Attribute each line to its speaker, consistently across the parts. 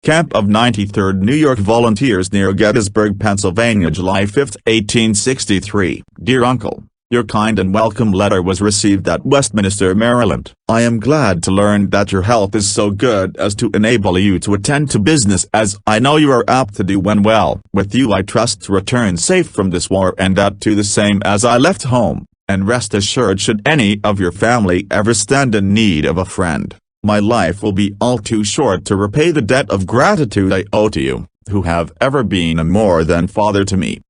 Speaker 1: camp of 93rd New York Volunteers near Gettysburg, Pennsylvania, July 5, 1863. Dear Uncle, your kind and welcome letter was received at Westminister, Maryland. I am glad to learn that your health is so good as to enable you to attend to business, as I know you are apt to do when well. With you I trust to return safe from this war, and that too the same as I left home, and rest assured should any of your family ever stand in need of a friend, my life will be all too short to repay the debt of gratitude I owe to you, who have ever been a more than father to me.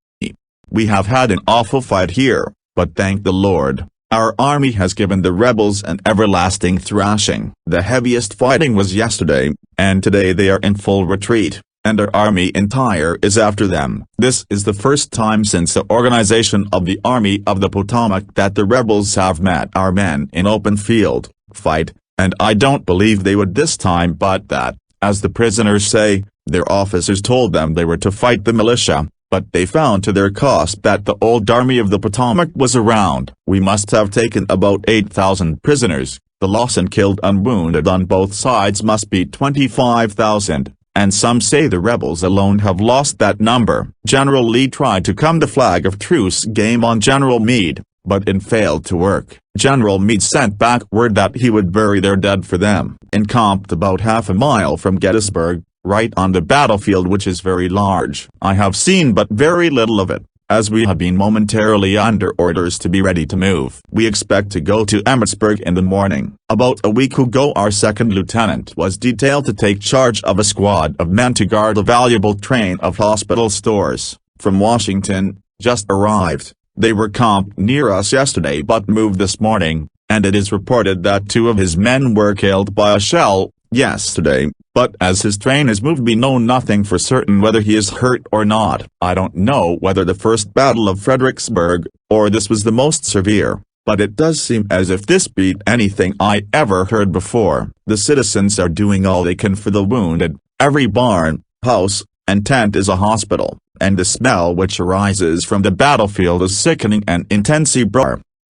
Speaker 1: We have had an awful fight here, but thank the Lord, our army has given the rebels an everlasting thrashing. The heaviest fighting was yesterday, and today they are in full retreat, and our army entire is after them. This is the first time since the organization of the Army of the Potomac that the rebels have met our men in open field fight, and I don't believe they would this time, but that, as the prisoners say, their officers told them they were to fight the militia, but they found to their cost that the old Army of the Potomac was around. We must have taken about 8,000 prisoners, the loss in killed and wounded on both sides must be 25,000, and some say the rebels alone have lost that number. Genl Lee tried to come the flag of truce game on Genl Meade, but it failed to work. Genl Meade sent back word that he would bury their dead for them. Encamped about half a mile from Gettysburg, right on the battlefield, which is very large. I have seen but very little of it, as we have been momentarily under orders to be ready to move. We expect to go to Emmitsburg in the morning. About a week ago our second lieutenant was detailed to take charge of a squad of men to guard a valuable train of hospital stores, from Washington, just arrived. They were camped near us yesterday but moved this morning, and it is reported that 2 of his men were killed by a shell yesterday, but as his train is moved we know nothing for certain whether he is hurt or not. I don't know whether the first battle of Fredericksburg, or this was the most severe, but it does seem as if this beat anything I ever heard before. The citizens are doing all they can for the wounded. Every barn, house, and tent is a hospital, and the smell which arises from the battlefield is sickening and intense.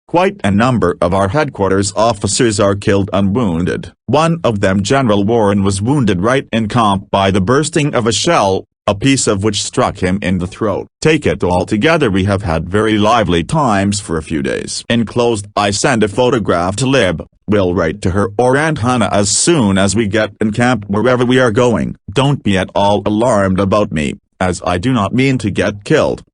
Speaker 1: Quite a number of our headquarters officers are killed and wounded. One of them, General Warren, was wounded right in camp by the bursting of a shell, a piece of which struck him in the throat. Take it all together, we have had very lively times for a few days. Enclosed I send a photograph to Lib. We'll write to her or Aunt Hannah as soon as we get in camp wherever we are going. Don't be at all alarmed about me, as I do not mean to get killed.